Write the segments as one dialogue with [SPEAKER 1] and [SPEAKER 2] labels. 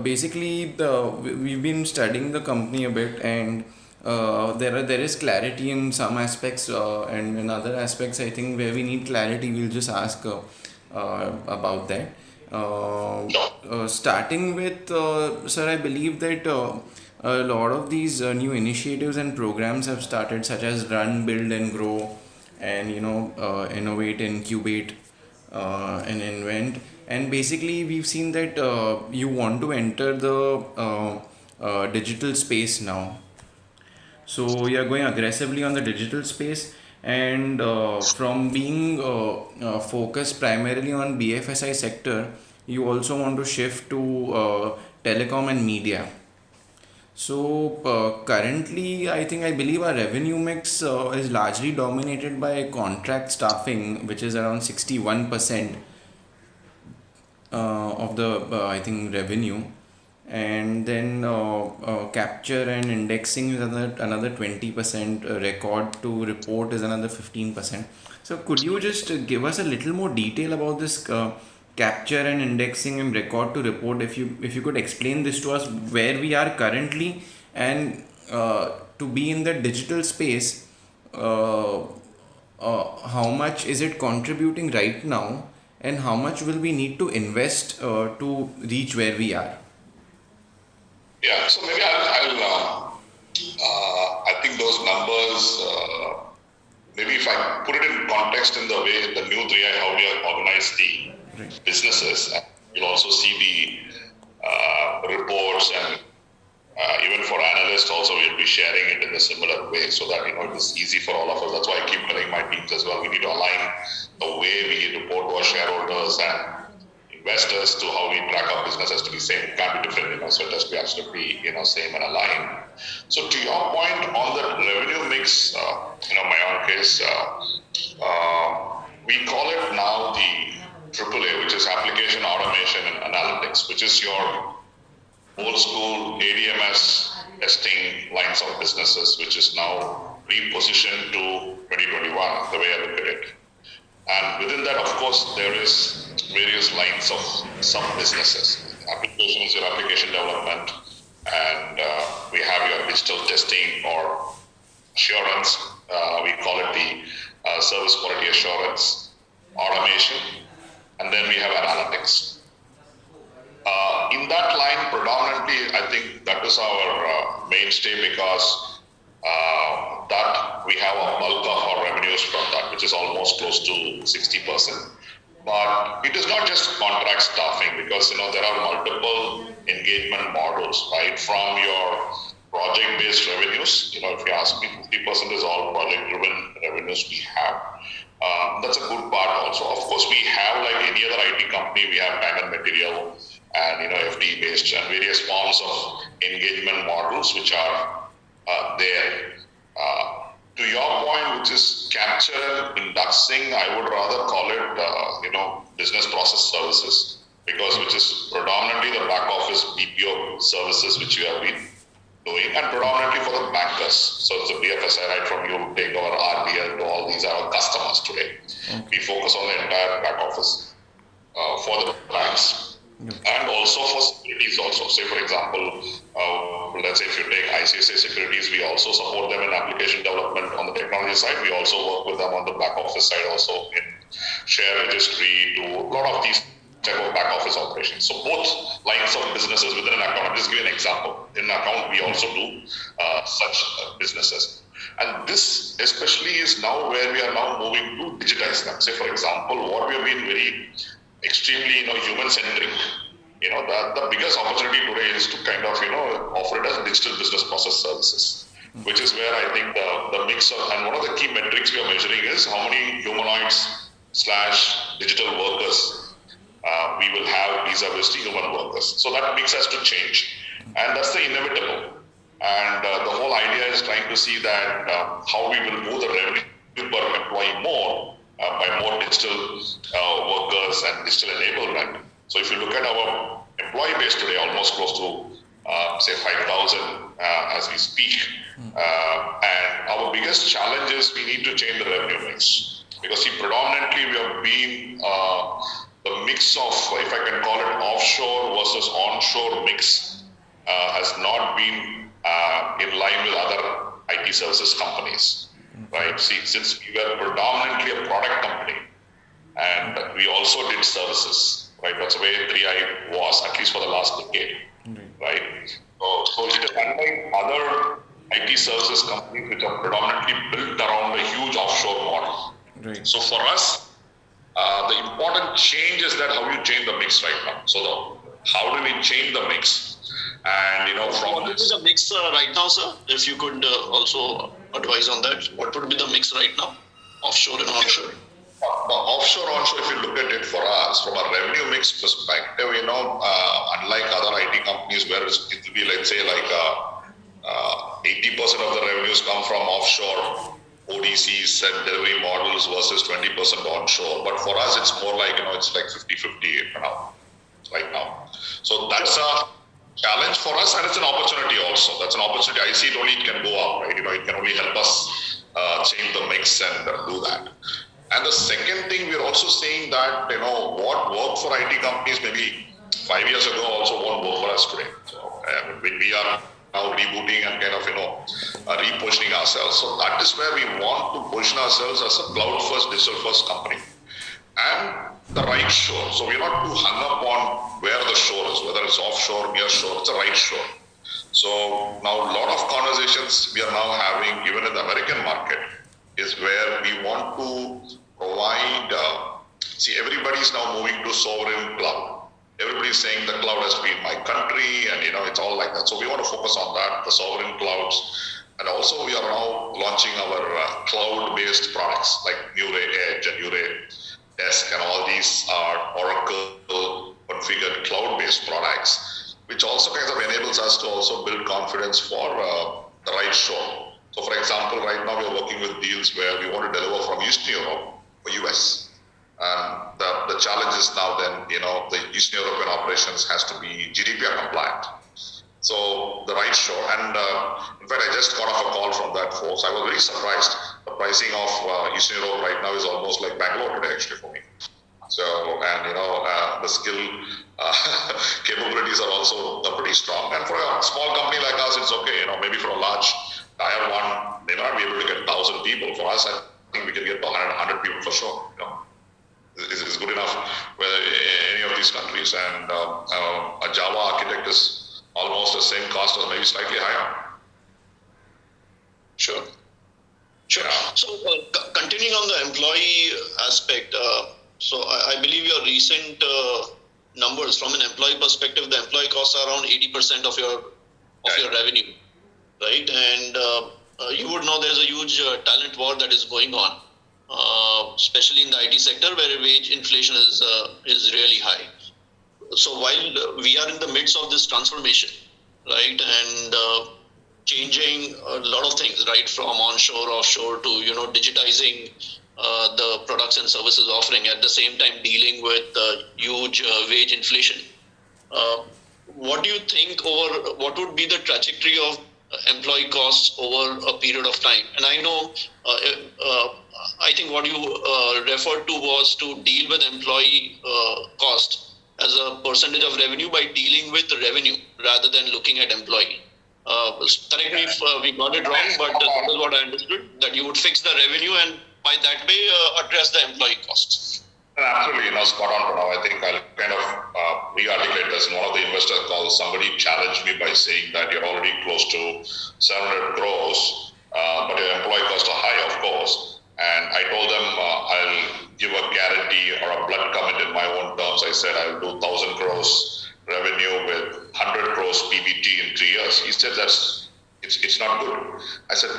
[SPEAKER 1] Basically, we've been studying the company a bit, and there is clarity in some aspects, and in other aspects, I think where we need clarity, we'll just ask about that. Starting with, sir, I believe that a lot of these new initiatives and programs have started, such as Run, Build, and Grow, and Innovate, Incubate, and Invent. And basically, we've seen that you want to enter the digital space now. So you are going aggressively on the digital space, and from being focused primarily on BFSI sector, you also want to shift to telecom and media. So currently, I believe our revenue mix is largely dominated by contract staffing, which is around 61% of the revenue, and then capture and indexing is another 20%. Record to report is another 15%. So could you just give us a little more detail about this capture and indexing and record to report? If you could explain this to us, where we are currently, and to be in the digital space, how much is it contributing right now, and how much will we need to invest to reach where we are?
[SPEAKER 2] Yeah, so maybe I think those numbers, maybe if I put it in context in the way the new 3i, how we have organized the businesses, you'll also see the reports, and even for analysts also, we'll be sharing it in a similar way so that it is easy for all of us. That's why I keep telling my teams as well. We need to align the way we report to our shareholders and investors to how we track our business has to be same. It can't be different, so it has to be absolutely, same and aligned. So to your point on the revenue mix, my own case, we call it now the AAA, which is application automation and analytics, which is your old school ADMS testing lines of businesses, which is now repositioned to 2021, the way I look at it. And within that, of course, there is various lines of sub-businesses. Application is your application development, and we have your digital testing or assurance. We call it the service quality assurance, automation, and then we have analytics. In that line, predominantly, I think that is our mainstay, because that we have a bulk of our revenues from that, which is almost close to 60%. But it is not just contract staffing, because there are multiple engagement models, right? From your project-based revenues, if you ask me, 50% is all project-driven revenues we have. That's a good part also. Of course, we have, like any other IT company, we have time and material and FTE based and various forms of engagement models which are there. To your point, which is capture and indexing, I would rather call it business process services, because which is predominantly the back office BPO services which we have been doing, and predominantly for the bankers. So it's a BFSI, right? From you take our RBL to all these are our customers today. Okay. We focus on the entire back office for the banks. And also for securities also. Say for example, let's say if you take ICICI Securities, we also support them in application development on the technology side. We also work with them on the back office side also in share registry, to a lot of these type of back office operations. So both lines of businesses within an account. I'll just give you an example. In an account, we also do such businesses. And this especially is now where we are now moving to digitize them. Say for example, what we have been very extremely human-centric. The biggest opportunity today is to kind of offer it as digital business process services, which is where I think the mix of, and one of the key metrics we are measuring is how many humanoids / digital workers we will have vis-a-vis human workers. So that mix has to change, and that's the inevitable. And the whole idea is trying to see that how we will move the revenue per employee more by more digital workers and digital enablement. So if you look at our employee base today, almost close to say 5,000 as we speak, and our biggest challenge is we need to change the revenue mix, because predominantly we have been the mix of, if I can call it, offshore versus onshore mix has not been in line with other IT services companies, right? See, since we were predominantly a product company and we also did services, right? That's the way 3i was, at least for the last decade, right? So it is unlike other IT services companies which are predominantly built around a huge offshore model.
[SPEAKER 1] Right.
[SPEAKER 2] So for us, the important change is that how you change the mix right now. So how do we change the mix? And from
[SPEAKER 3] what would be the mix right now, sir? If you could also advise on that, what would be the mix right now, offshore and onshore?
[SPEAKER 2] The offshore, onshore, if you look at it for us from a revenue mix perspective, unlike other IT companies where it will be, let's say, like 80% of the revenues come from offshore ODCs and delivery models versus 20% onshore. But for us, it's more like, it's like 50-50 right now. So that's a challenge for us, and it's an opportunity also. That's an opportunity. I see it only, it can go up, right? It can only help us change the mix and do that. And the second thing, we're also saying that, what worked for IT companies maybe 5 years ago also won't work for us today. So when we are now rebooting and kind of, repositioning ourselves. So that is where we want to position ourselves as a cloud-first, digital-first company. And the right shore. So we're not too hung up on where the shore is, whether it's offshore, near shore, it's a right shore. So now a lot of conversations we are now having, even in the American market, is where we want to provide, everybody's now moving to sovereign cloud. Everybody's saying the cloud has to be in my country, and it's all like that. So we want to focus on that, the sovereign clouds. And also we are now launching our cloud-based products like Nure Edge and Nure Desk, and all these are Oracle configured cloud-based products, which also kind of enables us to also build confidence for the right shore. So for example, right now we're working with deals where we want to deliver from Eastern Europe for US. And the challenge is now then, the Eastern European operations has to be GDPR compliant. So the right shore, and in fact, I just got off a call from that folks. I was very surprised. The pricing of Eastern Europe right now is almost like Bangalore today, actually, for me. So, and the skill capabilities are also pretty strong. And for a small company like us, it's okay. Maybe for a large tier one, they may not be able to get 1,000 people. For us, I think we can get 100 people for sure. Is good enough with any of these countries, and a Java architect is almost the same cost or maybe slightly higher.
[SPEAKER 3] Sure. Yeah. So continuing on the employee aspect, so I believe your recent numbers from an employee perspective, the employee costs are around 80% of your revenue, right? And you would know there's a huge talent war that is going on. Especially in the IT sector where wage inflation is really high. So while we are in the midst of this transformation, right, and changing a lot of things, right, from onshore, offshore to, digitizing the products and services offering, at the same time dealing with huge wage inflation. What do you think what would be the trajectory of employee costs over a period of time? And I know, I think what you referred to was to deal with employee cost as a percentage of revenue by dealing with revenue rather than looking at employee. Correct me if we got it wrong, but that is what I understood, that you would fix the revenue and by that way address the employee costs.
[SPEAKER 2] Absolutely, spot on, Pranav. I think I'll kind of re-articulate this. In one of the investor calls, somebody challenged me by saying that you're already close to 700 crores, but your employee costs are high, of course. And I told them I'll give a guarantee or a blood comment in my own terms. I said I'll do 1,000 crores revenue with 100 crores PBT in 3 years. He said it's not good. I said,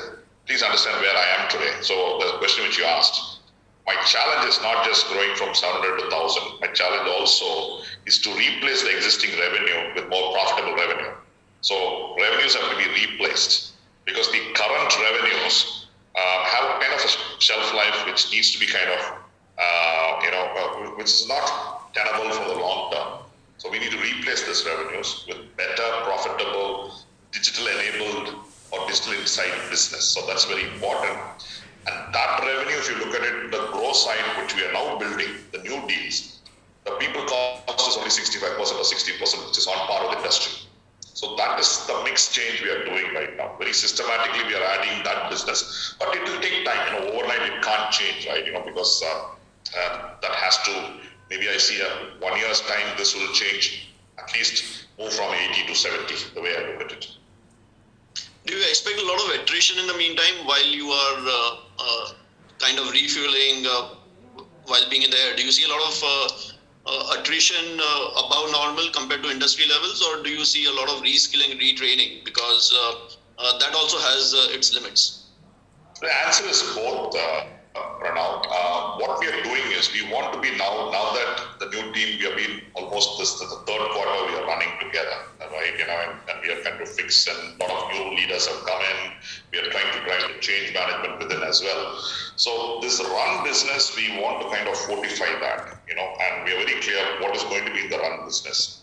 [SPEAKER 2] please understand where I am today. So the question which you asked, my challenge is not just growing from 700 to 1,000. My challenge also is to replace the existing revenue with more profitable revenue. So revenues have to be replaced because the current revenues have kind of a shelf life which needs to be kind of, which is not tenable for the long term. So we need to replace these revenues with better, profitable, digital-enabled or digital insight business. So that's very important. And that revenue, if you look at it, the growth side, which we are now building, the new deals, the people cost is only 65% or 60%, which is on par with industry. So that is the mix change we are doing right now. Very systematically, we are adding that business, but it will take time. Overnight it can't change, right? Because that has to. Maybe I see a 1 year's time. This will change. At least move from 80 to 70. The way I look at it.
[SPEAKER 3] Do you expect a lot of attrition in the meantime while you are kind of refueling while being in there? Do you see a lot of attrition above normal compared to industry levels, or do you see a lot of reskilling, retraining? Because that also has its limits.
[SPEAKER 2] The answer is both, Pranav. What we are doing is we want to be now that the new team, we have been almost the third quarter we are running together, right? And we are trying to fix, and a lot of new leaders have come in. We are trying to drive the change management within as well. So this run business, we want to kind of fortify that, and we are very clear what is going to be in the run business.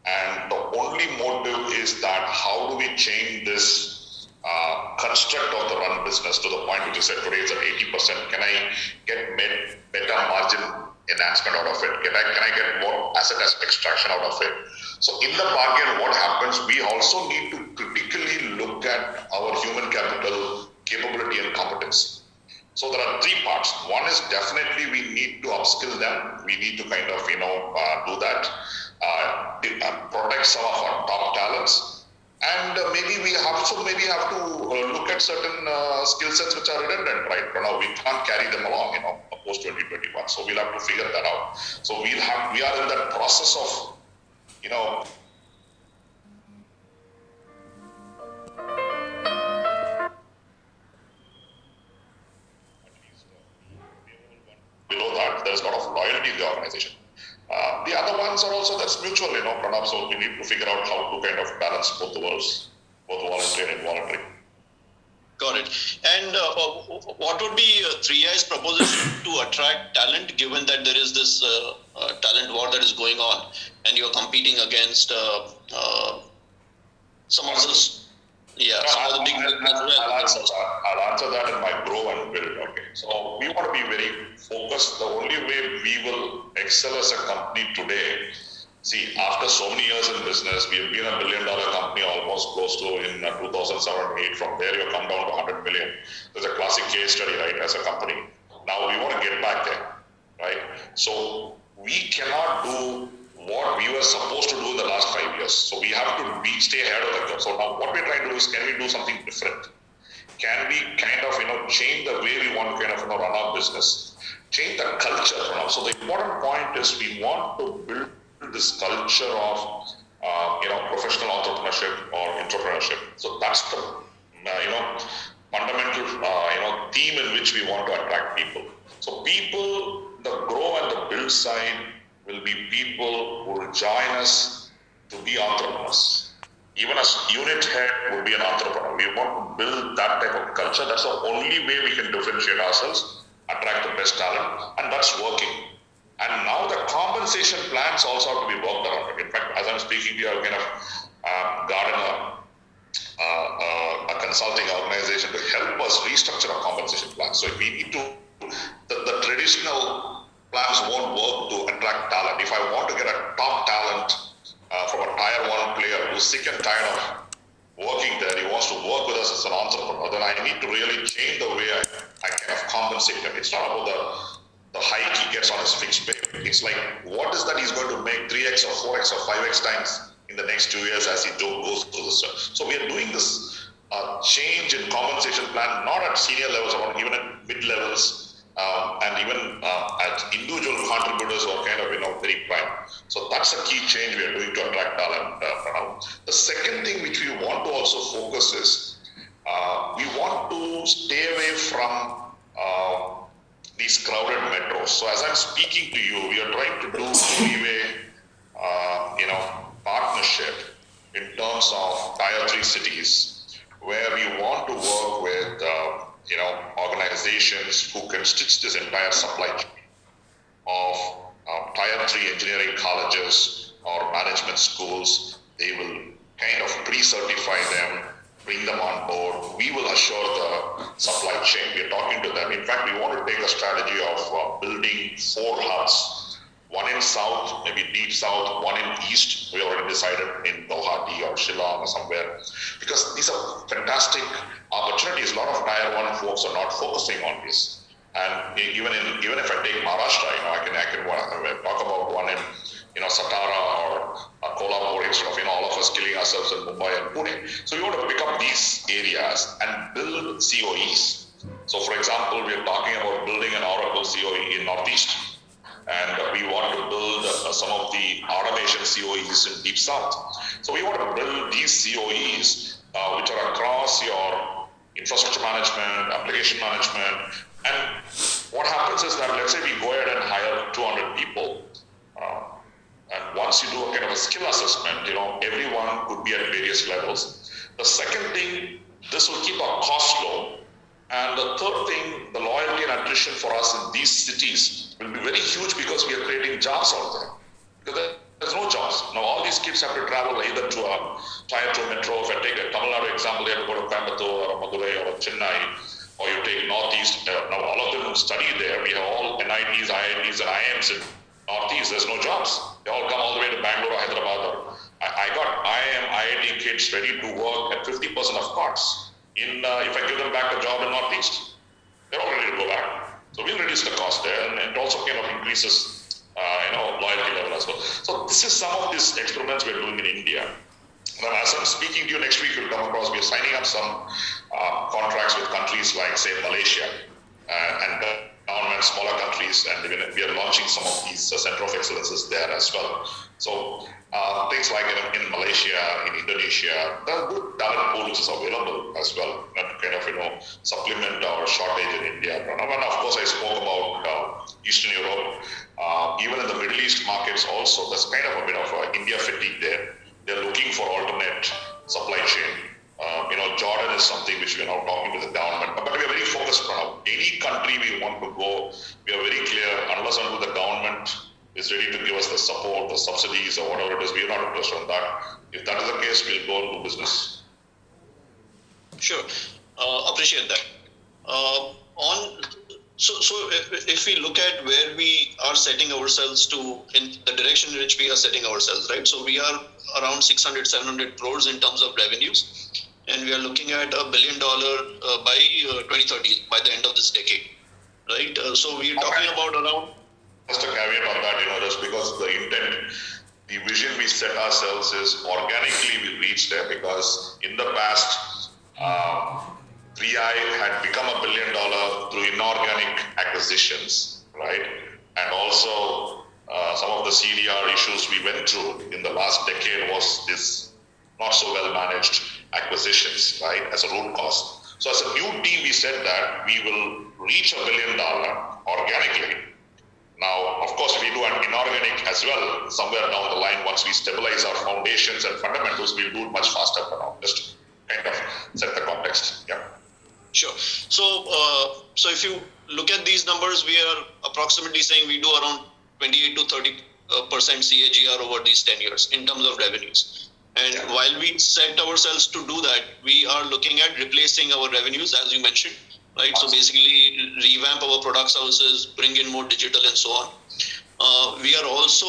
[SPEAKER 2] And the only motive is that how do we change this construct of the run business to the point which you said today is at 80%. Can I get better margin enhancement out of it? Can I get more asset extraction out of it? So in the bargain, what happens, we also need to critically look at our human capital capability and competency. So there are three parts. One is definitely we need to upskill them. We need to kind of, do that, protect some of our top talents. And maybe we have to look at certain skill sets which are redundant, right? We can't carry them along, post 2021. So we'll have to figure that out. So we are in that process of, below that, there's a lot of loyalty in the organization. The other ones are also, that's mutual, Pranav. So we need to figure out how to kind of balance both the worlds, both voluntary and involuntary.
[SPEAKER 3] Got it. And what would be 3i's proposition to attract talent, given that there is this talent war that is going on, and you're competing against some of those? Yeah, some of the big.
[SPEAKER 2] I'll answer that in my grow and build. Okay, so we want to be very focused. The only way we will excel as a company today. See, after so many years in business, we have been $1 billion company almost close to in 2007-8. From there, you come down to 100 million. There's a classic case study, right, as a company. Now we want to get back there, right? So we cannot do what we were supposed to do in the last 5 years. So we have to stay ahead of the curve. So now what we're trying to do is, can we do something different? Can we kind of, change the way we want to kind of, run our business? Change the culture. So the important point is we want to build this culture of, professional entrepreneurship or entrepreneurship. So that's the, fundamental, theme in which we want to attract people. So people, the grow and the build side will be people who will join us to be entrepreneurs. Even as unit head would be an entrepreneur. We want to build that type of culture. That's the only way we can differentiate ourselves, attract the best talent, and that's working. And now the compensation plans also have to be worked around. In fact, as I'm speaking, we are going to garden a consulting organization to help us restructure our compensation plans. So if we need to, the traditional plans won't work to attract talent. If I want to get a top talent from a tier 1 player who's sick and tired of working there, he wants to work with us as an entrepreneur, then I need to really change the way I kind of compensate him. It's not about the hike he gets on his fixed pay. It's like, what is that he's going to make 3x or 4x or 5x times in the next 2 years as he goes through this. So we are doing this change in compensation plan, not at senior levels, but even at mid levels, and even at individual contributors who are kind of, very prime. So that's a key change we are doing to attract talent now. The second thing which we want to also focus is, we want to stay away from these crowded metros. So as I'm speaking to you, we are trying to do three-way, partnership in terms of tier 3 cities, where we want to work with, organizations who can stitch this entire supply chain of tier 3 engineering colleges or management schools. They will kind of pre-certify them, bring them on board. We will assure the supply chain. We are talking to them. In fact, we want to take a strategy of building 4 hubs. one in south, maybe deep south, one in east. We already decided in Guwahati or Shillong or somewhere, because these are fantastic opportunities. A lot of tier one folks are not focusing on this. And even if I take Maharashtra, I can talk about one in Satara or Kolhapur, instead of all of us killing ourselves in Mumbai and Pune. So we want to pick up these areas and build COEs. So for example, we are talking about building an Oracle COE in Northeast, and we want to build some of the automation COEs in Deep South. So we want to build these COEs which are across your infrastructure management, application management. And what happens is that, let's say we go ahead and hire 200 people. And once you do a kind of a skill assessment, everyone could be at various levels. The second thing, this will keep our cost low. And the third thing, the loyalty and attrition for us in these cities will be very huge, because we are creating jobs out there. Because there's no jobs. Now all these kids have to travel either to a tier 2 metro. If I take a Tamil Nadu example, they have to go to Coimbatore or Madurai or Chennai, or you take Northeast. Now all of them study there. We have all NITs, IITs and IIMs in Northeast. There's no jobs. They all come all the way to Bangalore or Hyderabad. I got IIM, IIT kids ready to work at 50% of costs. If I give them back a job in Northeast, they're all ready to go back. So we'll reduce the cost there, and it also kind of increases loyalty level as well. So this is some of these experiments we're doing in India. Now, as I'm speaking to you next week, you'll come across, we're signing up some contracts with countries like, say, Malaysia and government, smaller countries, and we are launching some of these center of excellences there as well. So things like in Malaysia, in Indonesia, there are good talent pool which is available as well, to kind of supplement our shortage in India. And of course, I spoke about Eastern Europe, even in the Middle East markets also. There's kind of a bit of India fatigue there. They're looking for alternate supply chain. Jordan is something which we are now talking to the government, but we are very focused on any country we want to go. We are very clear, unless and until the government is ready to give us the support, the subsidies or whatever it is, we are not interested in that. If that is the case, we'll go and do business.
[SPEAKER 3] Sure, appreciate that. So if we look at where we are setting ourselves to, in the direction in which we are setting ourselves, right? So we are around 600, 700 crores in terms of revenues, and we are looking at $1 billion by 2030, by the end of this decade, right? So we are talking about around.
[SPEAKER 2] Just a caveat on that, just because the intent, the vision we set ourselves is organically we reach there, because in the past, 3i had become $1 billion through inorganic acquisitions, right? And also some of the CDR issues we went through in the last decade was this not so well managed acquisitions, right, as a root cause. So as a new team, we said that we will reach $1 billion organically. Now, of course, if we do an inorganic as well, somewhere down the line, once we stabilize our foundations and fundamentals, we'll do it much faster. But now, just kind of set the context. Yeah.
[SPEAKER 3] Sure. So if you look at these numbers, we are approximately saying we do around 28 to 30% CAGR over these 10 years in terms of revenues. And while we set ourselves to do that, we are looking at replacing our revenues, as you mentioned, right? So basically revamp our product services, bring in more digital and so on. We are also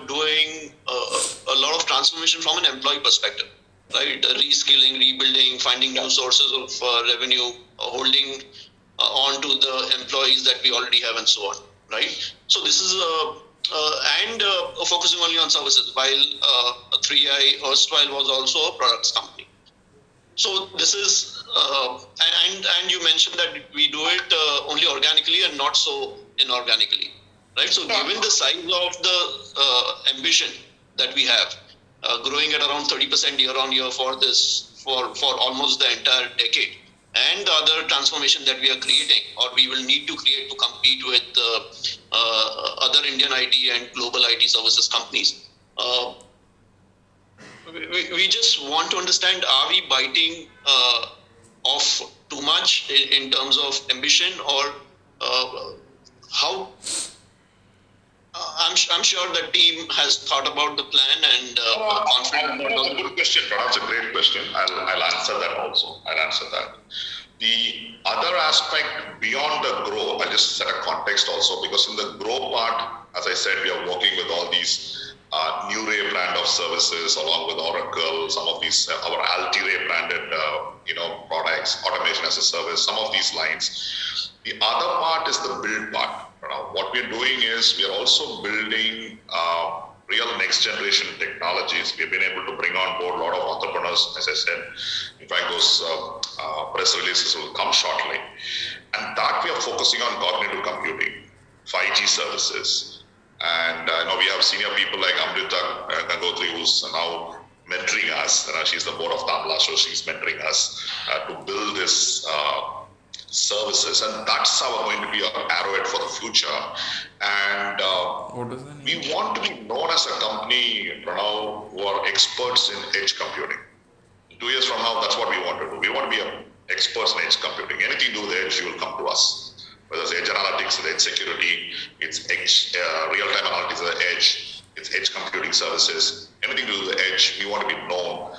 [SPEAKER 3] doing a lot of transformation from an employee perspective, right? Reskilling, rebuilding, finding new sources of revenue, holding on to the employees that we already have and so on, right? So this is focusing only on services, while 3i erstwhile was also a products company. So this is, and you mentioned that we do it only organically and not so inorganically, right? So given the size of the ambition that we have, growing at around 30% year on year for almost the entire decade, and the other transformation that we are creating, or we will need to create to compete with other Indian IT and global IT services companies, we just want to understand, are we biting off too much in terms of ambition, or how? I'm sure the team has thought about the plan and confident.
[SPEAKER 2] That's a good question. That's a great question. I'll answer that also. The other aspect beyond the grow, I'll just set a context also, because in the grow part, as I said, we are working with all these New Ray brand of services along with Oracle, some of these, our Altiray branded, products, automation as a service, some of these lines. The other part is the build part. What we're doing is we are also building real next generation technologies. We've been able to bring on board a lot of entrepreneurs, as I said. In fact, those press releases will come shortly. And that we are focusing on cognitive computing, 5G services. And I know we have senior people like Amrita Gangotri, who's now mentoring us. She's the board of Tamla, so she's mentoring us to build this services, and that's how we're going to be our arrowhead for the future. And we want to be known as a company, Pranav, who are experts in edge computing. 2 years from now, that's what we want to do. We want to be experts in edge computing. Anything to do with edge, you will come to us. Whether it's edge analytics, it's edge security, it's edge real-time analytics at the edge, it's edge computing services. Anything to do with the edge, we want to be known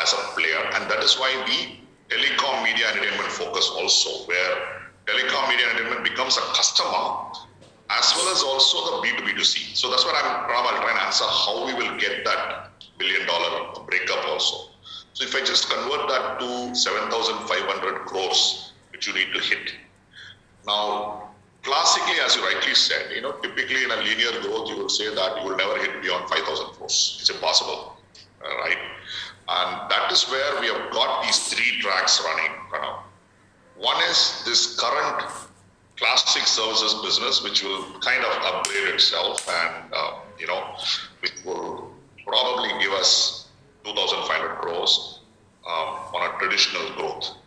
[SPEAKER 2] as a player, and that is why we telecom, media, and entertainment focus also, where telecom, media, and entertainment becomes a customer as well as also the B2B2C. So that's what I'll try and answer how we will get that $1 billion breakup also. So if I just convert that to 7,500 crores, which you need to hit. Now, classically, as you rightly said, typically in a linear growth, you will say that you will never hit beyond 5,000 crores. It's impossible, right? And that is where we have got these 3 tracks running now. One is this current classic services business, which will kind of upgrade itself and, which will probably give us 2,500 crores on a traditional growth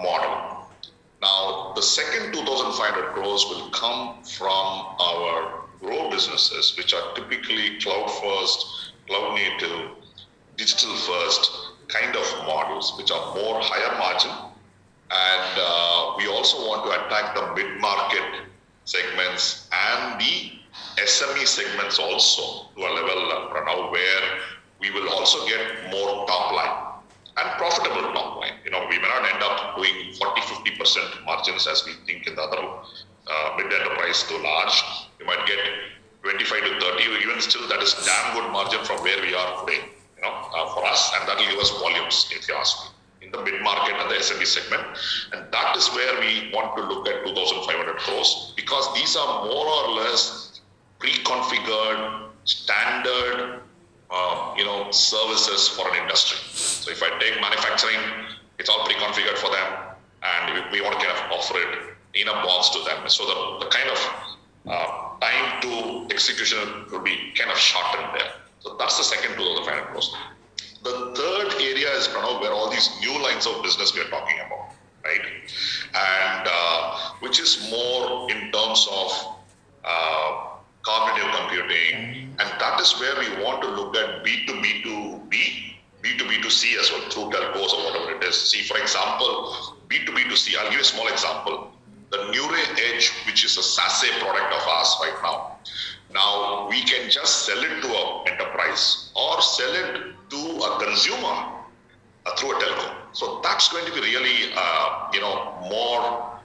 [SPEAKER 2] model. Now, the second 2,500 crores will come from our grow businesses, which are typically cloud first, cloud native, digital first kind of models, which are more higher margin. And we also want to attack the mid-market segments and the SME segments also to a level now where we will also get more top line and profitable top line. We may not end up doing 40-50% margins as we think in the other mid-enterprise to large. We might get 25 to 30, or even still that is damn good margin from where we are today. For us, and that will give us volumes, if you ask me, in the mid-market and the SME segment. And that is where we want to look at 2,500 crores, because these are more or less pre-configured, standard, services for an industry. So if I take manufacturing, it's all pre-configured for them, and we want to kind of offer it in a box to them. So the kind of time to execution will be kind of shortened there. So that's the second 2,500 crores. The third area is where all these new lines of business we are talking about, right? And which is more in terms of cognitive computing, and that is where we want to look at B2B2B, B2B2C as well through telcos or whatever it is. See, for example, B2B2C. I'll give a small example. The New Ray Edge, which is a SaaS product of ours right now. Now, we can just sell it to an enterprise or sell it to a consumer through a telco. So that's going to be really, more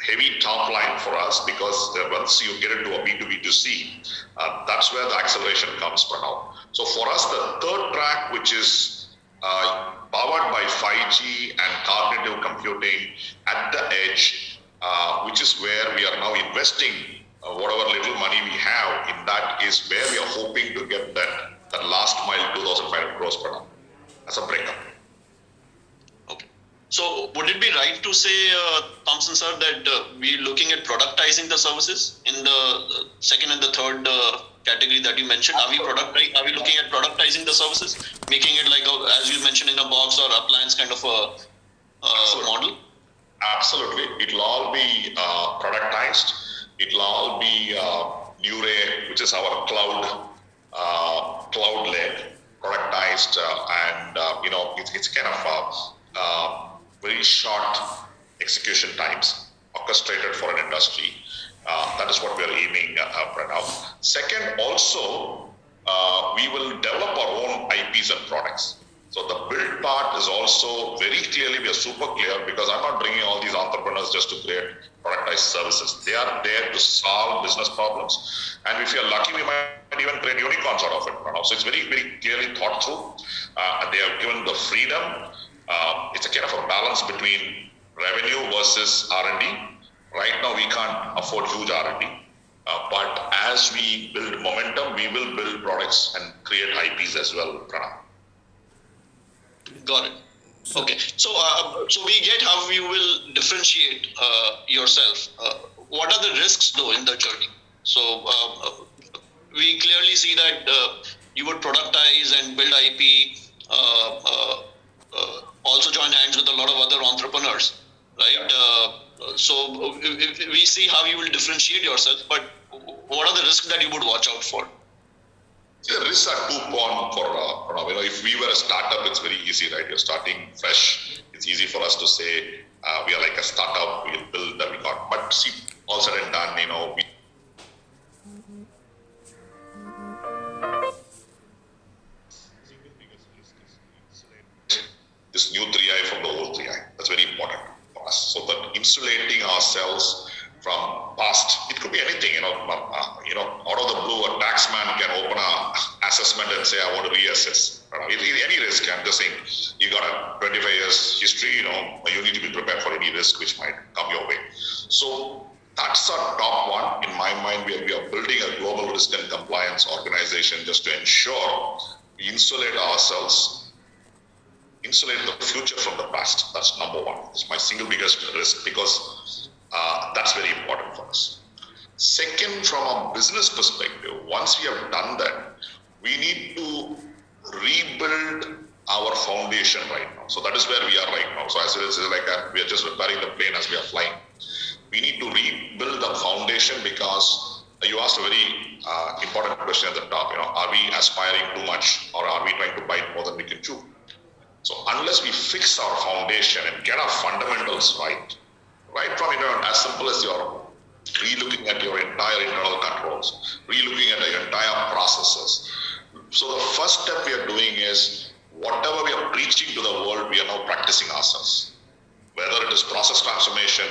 [SPEAKER 2] heavy top line for us, because once you get into a B2B2C, that's where the acceleration comes for now. So for us, the third track, which is powered by 5G and cognitive computing at the edge, which is where we are now investing whatever little money we have in that, is where we are hoping to get that last mile 2,500 crores per annum as a breakup.
[SPEAKER 3] Okay. So would it be right to say, Thompson sir, that we're looking at productizing the services in the second and the third category that you mentioned? Are we looking at productizing the services, making it like as you mentioned, in a box or appliance kind of a model?
[SPEAKER 2] Absolutely. It'll all be productized. It'll all be New Ray, which is our cloud-led, productized, and it's kind of very short execution times, orchestrated for an industry. That is what we are aiming right now. Second, also, we will develop our own IPs and products. So the build part is also very clearly, we are super clear, because I'm not bringing all these entrepreneurs just to create productized services. They are there to solve business problems. And if you're lucky, we might even create unicorns out of it. So it's very, very clearly thought through. They have given the freedom. It's a kind of a balance between revenue versus R&D. Right now, we can't afford huge R&D. But as we build momentum, we will build products and create IPs as well, Pranav.
[SPEAKER 3] Got it. Okay. So we get how you will differentiate yourself. What are the risks though in the journey? So we clearly see that you would productize and build IP, also join hands with a lot of other entrepreneurs, right? So we see how you will differentiate yourself, but what are the risks that you would watch out for?
[SPEAKER 2] The risks are two-pronged for, if we were a startup, it's very easy, right? You're starting fresh. It's easy for us to say, we are like a startup, we'll build that we got. But see, all said and done, this new 3i from the old 3i. That's very important for us. So that insulating ourselves from past, it could be anything, out of the blue, a taxman can open a assessment and say, I want to reassess. Any risk, I'm just saying, you got a 25 years history, you need to be prepared for any risk which might come your way. So that's our top one in my mind. We are building a global risk and compliance organization just to ensure we insulate ourselves, insulate the future from the past. That's number one. It's my single biggest risk because that's very important for us. Second, from a business perspective, once we have done that, we need to rebuild our foundation right now. So that is where we are right now. So as it is like we are just repairing the plane as we are flying. We need to rebuild the foundation because you asked a very important question at the top. Are we aspiring too much or are we trying to bite more than we can chew? So unless we fix our foundation and get our fundamentals right from as simple as your re-looking at your entire internal controls, re-looking at your entire processes. So the first step we are doing is whatever we are preaching to the world, we are now practicing ourselves. Whether it is process transformation,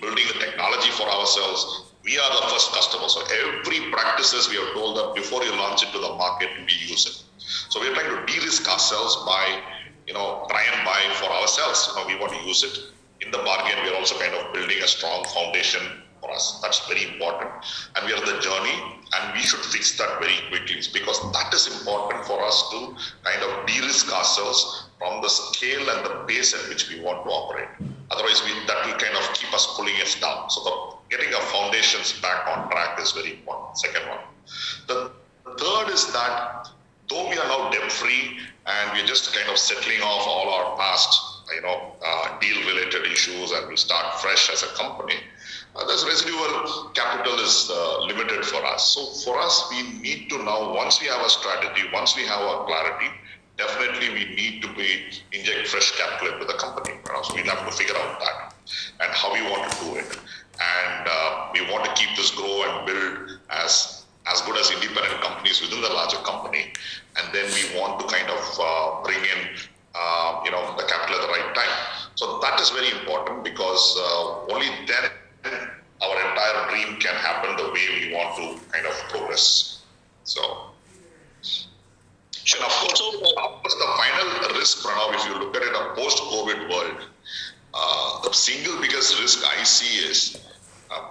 [SPEAKER 2] building the technology for ourselves, we are the first customer. So every practices we have told them before you launch it to the market, we use it. So we are trying to de-risk ourselves by, try and buy for ourselves. We want to use it. In the bargain, we are also kind of building a strong foundation for us. That's very important. And we are on the journey and we should fix that very quickly because that is important for us to kind of de-risk ourselves from the scale and the pace at which we want to operate. Otherwise, that will kind of keep us pulling us down. So getting our foundations back on track is very important. Second one. The third is that though we are now debt-free and we're just kind of settling off all our past deal-related issues and we start fresh as a company, this residual capital is limited for us. So for us, we need to now, once we have a strategy, once we have a clarity, definitely we need to inject fresh capital into the company. So we'll have to figure out that and how we want to do it. And we want to keep this grow and build as good as independent companies within the larger company. And then we want to kind of bring in the capital at the right time. So that is very important because only then our entire dream can happen the way we want to kind of progress. So, and of course, the final risk, Pranav, if you look at it, a post-COVID world, the single biggest risk I see is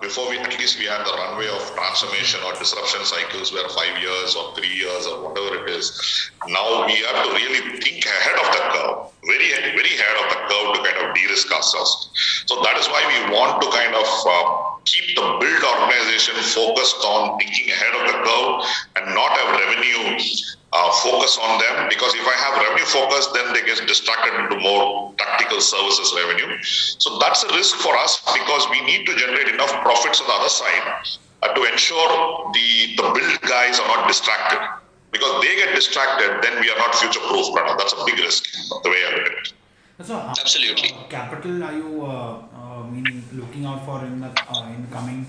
[SPEAKER 2] before at least we had the runway of transformation or disruption cycles where 5 years or 3 years or whatever it is. Now we have to really think ahead of the curve, very ahead of the curve to kind of de-risk ourselves. So that is why we want to kind of keep the build organization focused on thinking ahead of the curve and not have revenue focus on them, because if I have revenue focus, then they get distracted into more tactical services revenue. So that's a risk for us because we need to generate enough profits on the other side to ensure the build guys are not distracted. Because they get distracted, then we are not future-proof. That's a big risk, the way I look at it.
[SPEAKER 4] So,
[SPEAKER 3] absolutely.
[SPEAKER 4] Capital are you looking out for in coming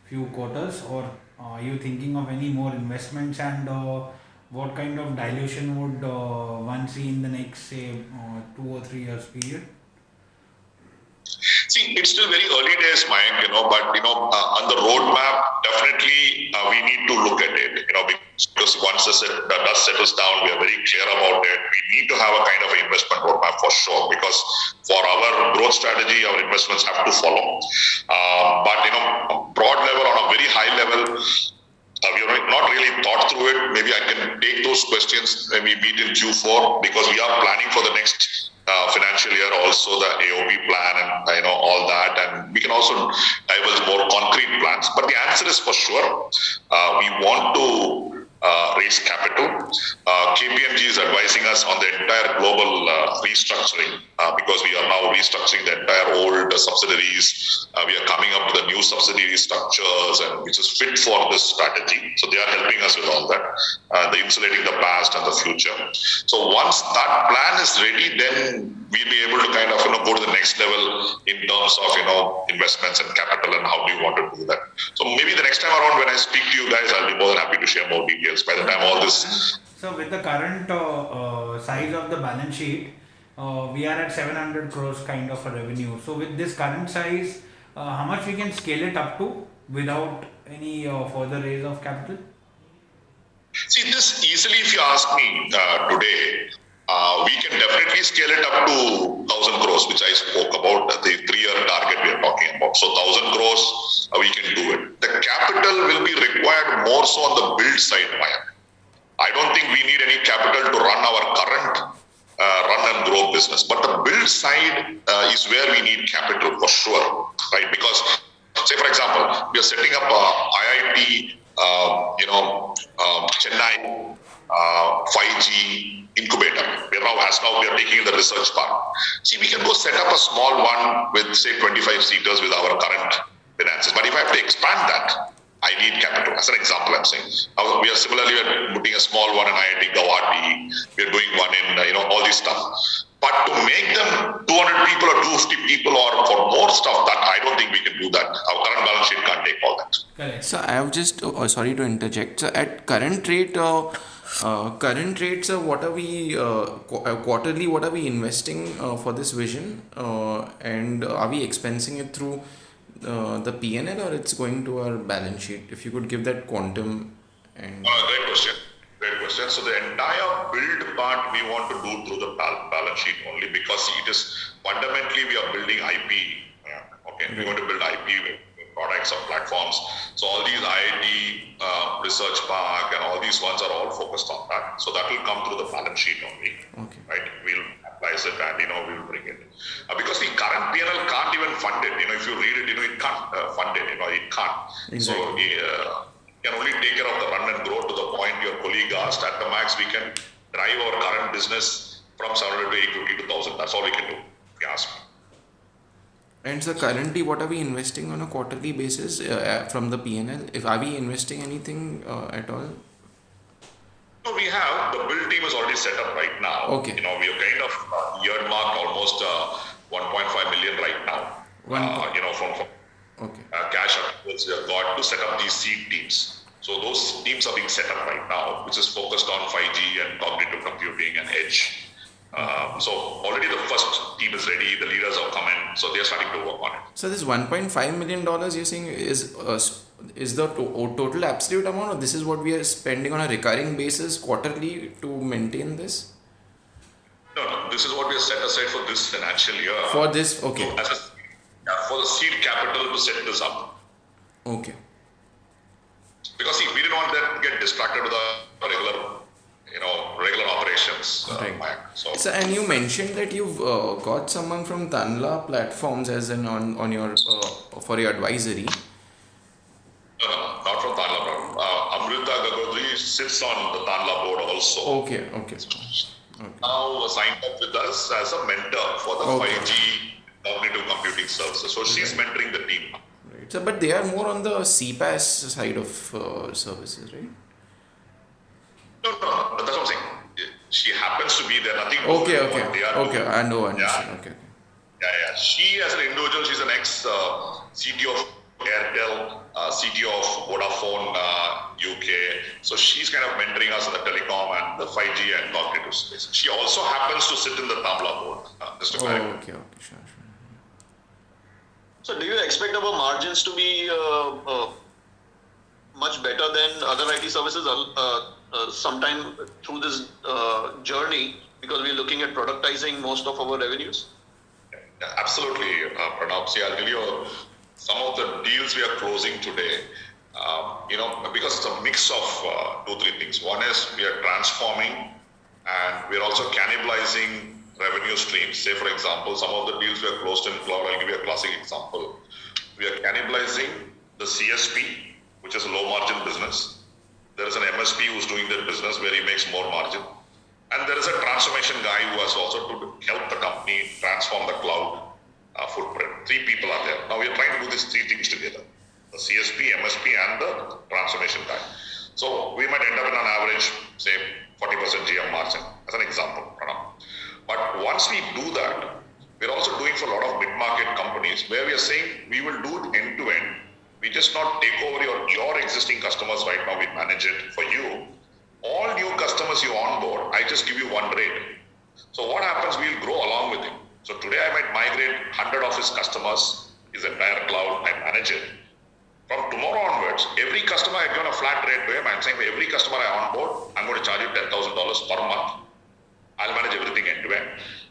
[SPEAKER 4] few quarters, or are you thinking of any more investments and what kind of dilution would one see in the next, say, 2 or 3 years period?
[SPEAKER 2] See, it's still very early days, Mike, but, on the roadmap, definitely we need to look at it, because once the dust settles down, we are very clear about it. We need to have a kind of investment roadmap for sure, because for our growth strategy, our investments have to follow. But, broad level, on a very high level, we have not really thought through it. Maybe I can take those questions when we meet in Q4, because we are planning for the next financial year, also the AOP plan and all that, and we can also divulge more concrete plans. But the answer is for sure, we want to raise capital. KPMG is advising us on the entire global restructuring, because we are now restructuring the entire old subsidiaries. We are coming up with the new subsidiary structures, and which is fit for this strategy. So they are helping us with all that, the insulating the past and the future. So once that plan is ready, then we'll be able to kind of go to the next level in terms of investments and capital, and how do you want to do that. So maybe the next time around when I speak to you guys, I'll be more than happy to share more details. By the time all this,
[SPEAKER 4] So with the current size of the balance sheet, we are at 700 crores kind of a revenue. So with this current size, how much we can scale it up to without any further raise of capital?
[SPEAKER 2] see this easily, if you ask me today, we can definitely scale it up to 1,000 crores, which I spoke about, the 3-year target we are talking about. So 1,000 crores, we can do it. The capital will be required more so on the build side, Maya. I don't think we need any capital to run our current run and grow business. But the build side is where we need capital for sure, right? Because, say for example, we are setting up a IIT, Chennai 5G incubator. We are taking the research part. See, we can go set up a small one with, say, 25 seaters with our current finances. But if I have to expand that, I need capital. As an example, I'm saying. We are similarly putting a small one in IIT Guwahati. We are doing one in, all this stuff. But to make them 200 people or 250 people or for more stuff, that I don't think we can do that. Our current balance sheet can't take all that.
[SPEAKER 4] Correct.
[SPEAKER 1] So I have just sorry to interject. So at current rate, what are we quarterly? What are we investing for this vision? And are we expensing it through the P&L, or it's going to our balance sheet? If you could give that quantum. And
[SPEAKER 2] Great question. So the entire build part we want to do through the balance sheet only, because it is fundamentally we are building IP. Yeah, okay, we want to build IP with products or platforms. So all these IIT research park and all these ones are all focused on that. So that will come through the balance sheet only. Okay. Right? We'll analyze it and we'll bring it. Because the current P&L can't even fund it. If you read it, it can't fund it. It can't.
[SPEAKER 1] Exactly.
[SPEAKER 2] So can only take care of the run and grow to the point your colleague asked. At the max, we can drive our current business from 700 to 850 to 1,000. That's all we can do, if you ask me.
[SPEAKER 1] And so currently, what are we investing on a quarterly basis from the P&L? Are we investing anything at all?
[SPEAKER 2] No, we have. The build team is already set up right now.
[SPEAKER 1] Okay.
[SPEAKER 2] We have kind of earmarked almost 1.5 million right now. From
[SPEAKER 1] Okay.
[SPEAKER 2] Cash approvals we have got to set up these seed teams. So those teams are being set up right now, which is focused on 5G and cognitive computing and edge. So already the first team is ready, the leaders have come in, so they are starting to work on it.
[SPEAKER 1] So this $1.5 million you're saying is the total absolute amount, or this is what we are spending on a recurring basis quarterly to maintain this?
[SPEAKER 2] No, this is what we have set aside for this financial year.
[SPEAKER 1] For this, okay.
[SPEAKER 2] So for the seed capital to set this up.
[SPEAKER 1] Okay.
[SPEAKER 2] Because see, we didn't want that to get distracted with the regular operations.
[SPEAKER 1] Right.
[SPEAKER 2] So
[SPEAKER 1] And you mentioned that you've got someone from Tanla platforms as an on your for your advisory.
[SPEAKER 2] No, not from Tanla. Amrita Gagodri sits on the Tanla board also.
[SPEAKER 1] Okay.
[SPEAKER 2] Now signed up with us as a mentor for the 5G cognitive computing services. So she's mentoring the team.
[SPEAKER 1] Right. So, but they are more on the CPaaS side of services, right?
[SPEAKER 2] No, that's what I'm saying. She happens to be there. Nothing.
[SPEAKER 1] Okay.
[SPEAKER 2] They are
[SPEAKER 1] Okay, I know.
[SPEAKER 2] Yeah.
[SPEAKER 1] Okay.
[SPEAKER 2] Yeah. She as an individual, she's an ex CTO of Airtel. CTO of Vodafone UK. So she's kind of mentoring us in the telecom and the 5G and cognitive space. She also happens to sit in the Tamla board. Just to clarify.
[SPEAKER 1] Okay, sure.
[SPEAKER 3] So do you expect our margins to be much better than other IT services sometime through this journey, because we're looking at productizing most of our revenues?
[SPEAKER 2] Yeah, absolutely, Pranav. See, I'll tell you some of the deals we are closing today, because it's a mix of 2-3 things. One is we are transforming and we're also cannibalizing revenue streams. Say, for example, some of the deals we are closed in cloud. I'll give you a classic example. We are cannibalizing the CSP, which is a low margin business. There is an MSP who's doing that business where he makes more margin. And there is a transformation guy who has also to help the company transform the cloud footprint. 3 people are there. Now we are trying to do these 3 things together. The CSP, MSP and the transformation guy. So we might end up in an average, say 40% GM margin as an example. But once we do that, we're also doing for a lot of mid-market companies where we are saying we will do it end-to-end. We just not take over your existing customers right now, we manage it for you. All new customers you onboard, I just give you one rate. So what happens, we'll grow along with him. So today I might migrate 100 of his customers, his entire cloud, I manage it. From tomorrow onwards, every customer I give a flat rate to him. I'm saying for every customer I onboard, I'm going to charge you $10,000 per month. I'll manage everything end to end.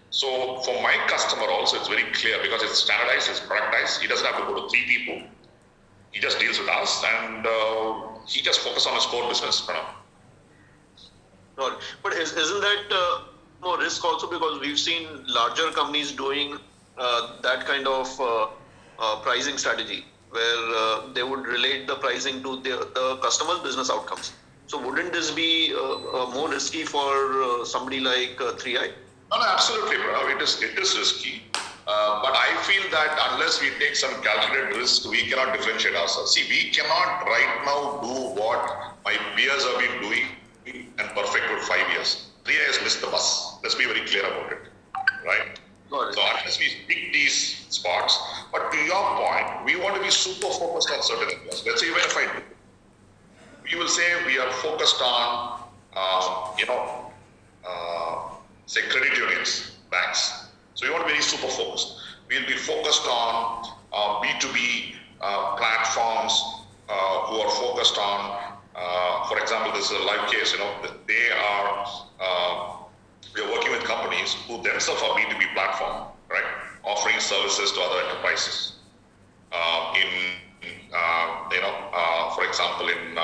[SPEAKER 2] So for my customer also, it's very clear because it's standardized, it's productized. He doesn't have to go to 3 people. He just deals with us and he just focuses on his core business.
[SPEAKER 3] But isn't that more risk also, because we've seen larger companies doing that kind of pricing strategy where they would relate the pricing to the customer's business outcomes. So wouldn't this be more risky for somebody like 3i?
[SPEAKER 2] No, absolutely, Pranav. It is risky. But I feel that unless we take some calculated risk, we cannot differentiate ourselves. See, we cannot right now do what my peers have been doing and perfect for 5 years. 3i has missed the bus. Let's be very clear about it, right?
[SPEAKER 3] Got it.
[SPEAKER 2] So unless we pick these spots, but to your point, we want to be super focused on certain areas. Let's say even if I do, we will say we are focused on, say credit unions, banks. So we want to be super focused. We'll be focused on B2B platforms who are focused on, for example, this is a live case, they are, we are working with companies who themselves are B2B platform, right? Offering services to other enterprises. For example, in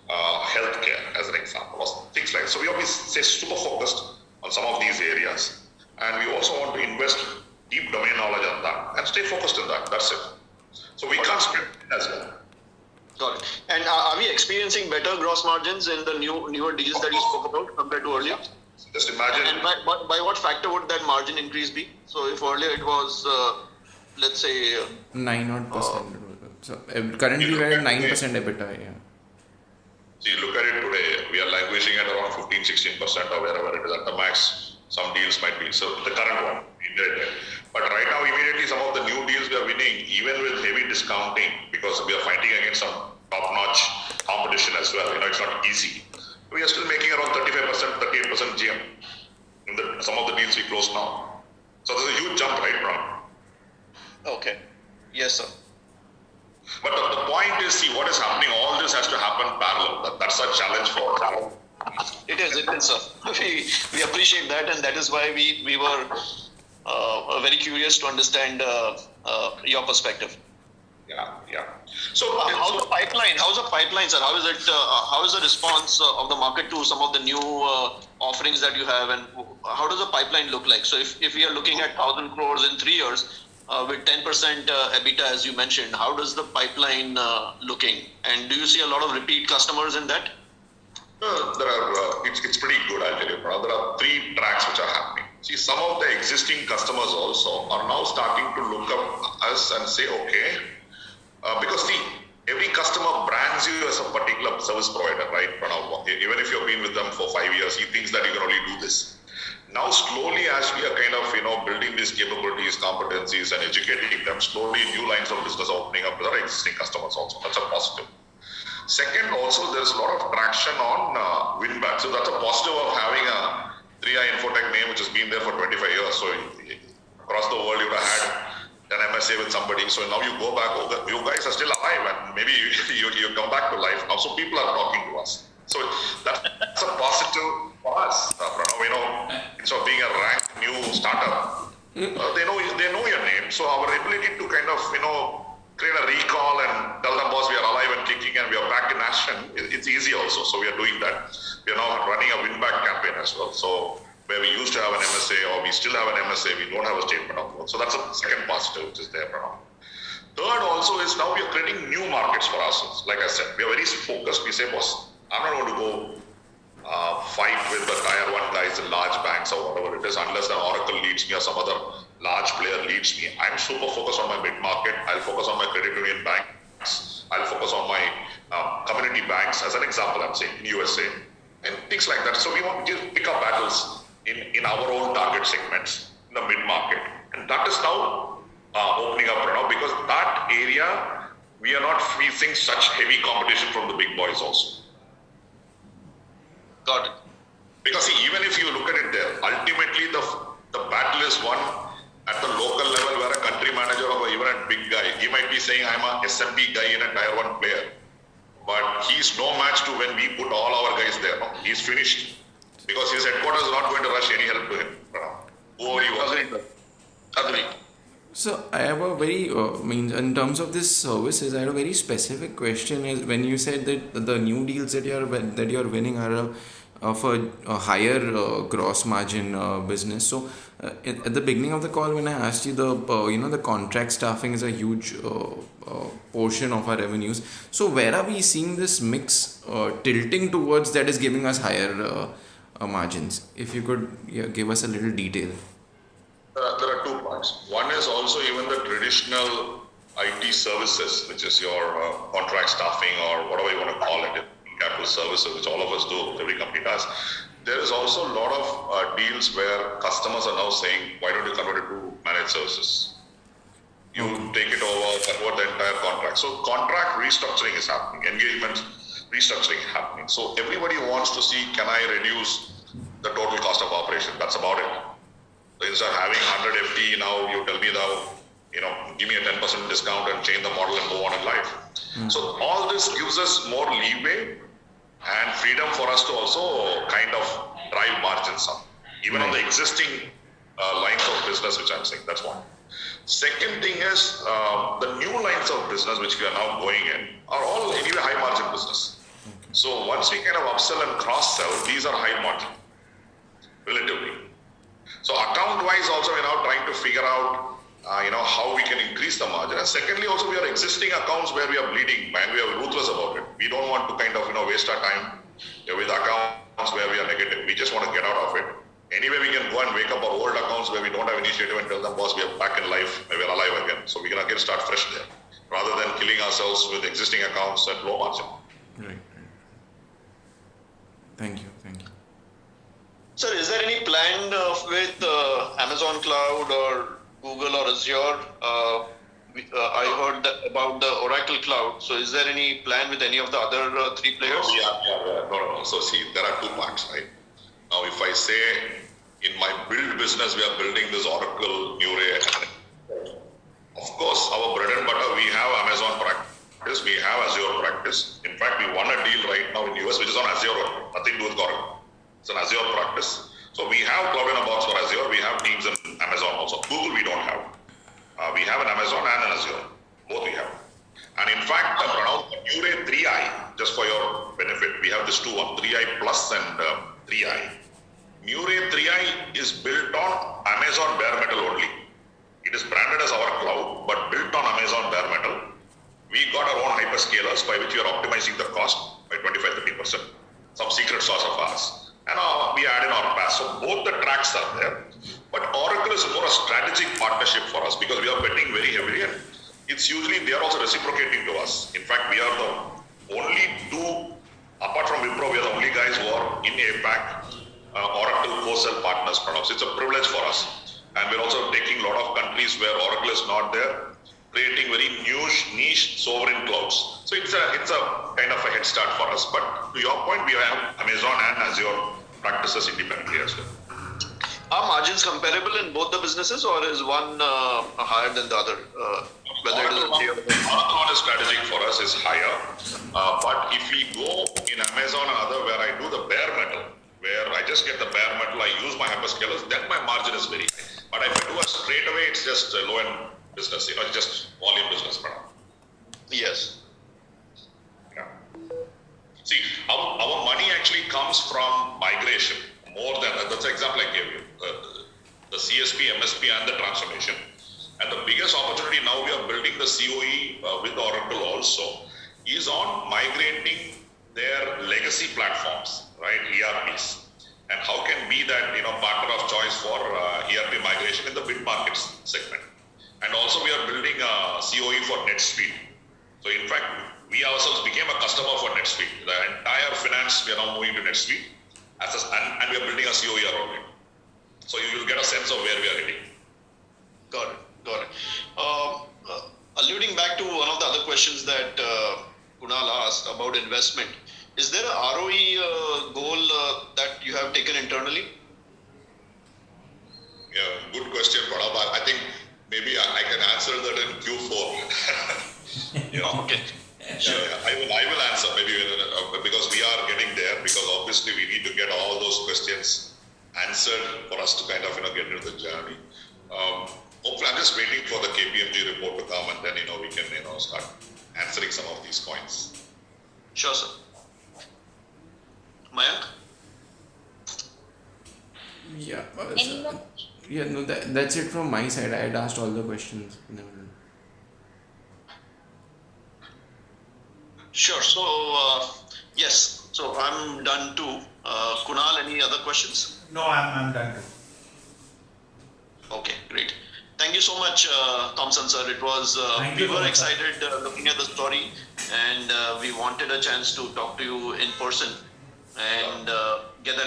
[SPEAKER 2] healthcare as an example, or things like that. So we always say super focused on some of these areas. And we also want to invest deep domain knowledge on that and stay focused on that. That's it. So we can't split as well.
[SPEAKER 3] Got it. And are we experiencing better gross margins in the newer deals that you spoke about compared to earlier?
[SPEAKER 2] Just imagine.
[SPEAKER 3] And by what factor would that margin increase be? So if earlier it was, let's say...
[SPEAKER 1] 9% So currently we're at 9% EBITDA, yeah.
[SPEAKER 2] See, look at it today. We are languishing at around 15-16% or wherever it is at the max. Some deals might be. So the current one, we did. But right now, immediately some of the new deals we are winning, even with heavy discounting, because we are fighting against some top-notch competition as well. It's not easy. We are still making around 35%, 38% GM in some of the deals we close now. So there's a huge jump, right, Ram?
[SPEAKER 3] Okay. Yes, sir.
[SPEAKER 2] But the point is, see, what is happening, all this has to happen parallel. That's a challenge for us.
[SPEAKER 3] It is, sir. We appreciate that, and that is why we were very curious to understand your perspective.
[SPEAKER 2] Yeah. So
[SPEAKER 3] how's the pipeline, sir? How is the response of the market to some of the new offerings that you have, and how does the pipeline look like? So if we are looking at 1,000 crores in 3 years with 10% EBITDA, as you mentioned, how does the pipeline looking? And do you see a lot of repeat customers in that?
[SPEAKER 2] It's pretty good, I'll tell you. There are 3 tracks which are happening. See, some of the existing customers also are now starting to look up us and say, okay, because see, every customer brands you as a particular service provider, right? Even if you've been with them for 5 years, he thinks that you can only do this. Now, slowly, as we are kind of, building these capabilities, competencies, and educating them, slowly new lines of business are opening up with our existing customers also. That's a positive. Second, also, there's a lot of traction on win back. So that's a positive of having a 3i Infotech name, which has been there for 25 years. So across the world, you would have had an MSA with somebody. So now you go back, you guys are still alive, and maybe you come back to life now. So people are talking to us. So that's a positive for us, Pranav. Instead of being a rank new startup, they know your name. So our ability to kind of create a recall and tell them, boss, we are alive and kicking and we are back in action, it's easy also. So we are doing that. We are now running a win back campaign as well. So where we used to have an MSA or we still have an MSA, we don't have a statement of work. So that's a second positive which is there, Pranav. Third also is now we are creating new markets for ourselves. Like I said, we are very focused. We say, boss, I'm not going to go fight with the tier 1 guys, the large banks or whatever it is, unless the Oracle leads me or some other large player leads me. I'm super focused on my mid-market. I'll focus on my credit union banks. I'll focus on my community banks, as an example, I'm saying, in USA, and things like that. So we want to pick up battles in our own target segments, in the mid-market. And that is now opening up right now, because that area, we are not facing such heavy competition from the big boys also.
[SPEAKER 3] Got it.
[SPEAKER 2] Because see, even if you look at it there, ultimately the battle is won at the local level, where a country manager or even a big guy, he might be saying, I'm a SMB guy in a tier 1 player, but he's no match to when we put all our guys there. No? He's finished, because his headquarters is not going to rush any help to him. Whoever he was.
[SPEAKER 3] Agree.
[SPEAKER 1] So I have a very, in terms of this services, I had a very specific question. Is when you said that the new deals that you're winning are of a higher gross margin business. So at the beginning of the call, when I asked you, the contract staffing is a huge portion of our revenues. So where are we seeing this mix tilting towards that is giving us higher margins? If you could give us a little detail.
[SPEAKER 2] There are 2 parts. One is also even the traditional IT services, which is your contract staffing or whatever you want to call it, capital services, which all of us do, every company does. There is also a lot of deals where customers are now saying, why don't you convert it to managed services? You take it over, convert the entire contract. So contract restructuring is happening, engagement restructuring is happening. So everybody wants to see, can I reduce the total cost of operation? That's about it. So instead of having 100 FTE now, you tell me now, give me a 10% discount and change the model and move on in life. So all this gives us more leeway and freedom for us to also kind of drive margins up, even on the existing lines of business, which I'm saying. That's one. Second thing is the new lines of business which we are now going in are all anyway high margin business. So once we kind of upsell and cross sell, these are high margin, relatively. So account-wise also we're now trying to figure out, how we can increase the margin. And secondly, also we are existing accounts where we are bleeding and we are ruthless about it. We don't want to kind of, waste our time with accounts where we are negative. We just want to get out of it. Anyway, we can go and wake up our old accounts where we don't have initiative and tell them, boss, we are back in life, we are alive again. So we can again start fresh there, rather than killing ourselves with existing accounts at low margin.
[SPEAKER 1] Right. Thank you.
[SPEAKER 3] Sir, is there any plan with Amazon Cloud or Google or Azure? I heard about the Oracle Cloud. So is there any plan with any of the other 3 players?
[SPEAKER 2] Yeah. No. So see, there are 2 parts, right? Now, if I say in my build business, we are building this Oracle, Murray. Of course, our bread and butter, we have Amazon practice, we have Azure practice. In fact, we won a deal right now in US, which is on Azure, nothing to do with Oracle. It's an Azure practice. So we have cloud in a box for Azure. We have teams in Amazon also. Google we don't have. We have an Amazon and an Azure. Both we have. And in fact, around Murray 3i, just for your benefit, we have this 2-1, 3i plus and 3i. Murray 3i is built on Amazon bare metal only. It is branded as our cloud, but built on Amazon bare metal. We got our own hyperscalers by which we are optimizing the cost by 25-30%. Some secret sauce of ours. And we add in our pass. So both the tracks are there. But Oracle is more a strategic partnership for us because we are betting very heavily, and it's usually they are also reciprocating to us. In fact, we are the only 2, apart from Wipro, we are the only guys who are in APAC Oracle co-sell partners products. It's a privilege for us. And we're also taking a lot of countries where Oracle is not there, creating very niche sovereign clouds. So it's a kind of a head start for us. But to your point, we have Amazon and Azure practices independently as well.
[SPEAKER 3] Are margins comparable in both the businesses, or is one higher than the other? Whether it is
[SPEAKER 2] Oracle one is strategic for us is higher. But if we go in Amazon and other where I do the bare metal, where I just get the bare metal, I use my hyperscalers, then my margin is very high. But if I do a straight away, it's just a low-end business, just volume business product.
[SPEAKER 3] Yes.
[SPEAKER 2] Yeah. See, our money actually comes from migration more than that's the example I gave you. The CSP, MSP, and the transformation. And the biggest opportunity now we are building the COE with Oracle also is on migrating their legacy platforms, right? ERPs. And how can be that partner of choice for ERP migration in the mid-market segment. And also we are building a COE for NetSuite. So in fact, we ourselves became a customer for NetSuite. The entire finance, we are now moving to NetSuite and we are building a COE around it. So you will get a sense of where we are heading.
[SPEAKER 3] Got it. Alluding back to one of the other questions that Kunal asked about investment, is there a ROE goal that you have taken internally?
[SPEAKER 2] Yeah, good question, Pranab. I think maybe I can answer that in Q4.
[SPEAKER 3] Okay.
[SPEAKER 2] Sure. Yeah, I will answer maybe because we are getting there, because obviously we need to get all those questions answered for us to kind of get into the journey. Hopefully, I'm just waiting for the KPMG report to come, and then we can start answering some of these points.
[SPEAKER 3] Sure, sir. Mayank?
[SPEAKER 1] Yeah.
[SPEAKER 5] Any more?
[SPEAKER 1] Yeah, no, that's it from my side. I had asked all the questions in the middle.
[SPEAKER 3] Sure. So, yes. So, I'm done too. Kunal, any other questions?
[SPEAKER 4] No, I'm done too.
[SPEAKER 3] Okay, great. Thank you so much, Thompson sir. It was we were excited looking at the story, and we wanted a chance to talk to you in person and get that.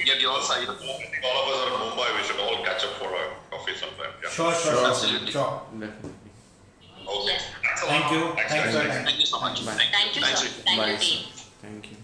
[SPEAKER 3] Get your side.
[SPEAKER 2] I think all of us are in Mumbai. We should all catch up for a coffee sometime. Yeah.
[SPEAKER 4] Sure.
[SPEAKER 3] Absolutely.
[SPEAKER 4] Sure.
[SPEAKER 1] Definitely.
[SPEAKER 2] Okay.
[SPEAKER 5] Yes.
[SPEAKER 2] Thanks a lot.
[SPEAKER 4] Thank you.
[SPEAKER 2] Thanks,
[SPEAKER 4] Thanks
[SPEAKER 2] guys.
[SPEAKER 4] for your time.
[SPEAKER 3] Thank you so much.
[SPEAKER 1] Bye.
[SPEAKER 5] Thank you,
[SPEAKER 3] Thanks,
[SPEAKER 5] sir.
[SPEAKER 3] Ritu.
[SPEAKER 5] Thank
[SPEAKER 1] Bye,
[SPEAKER 5] you, team.
[SPEAKER 1] sir. Thank you.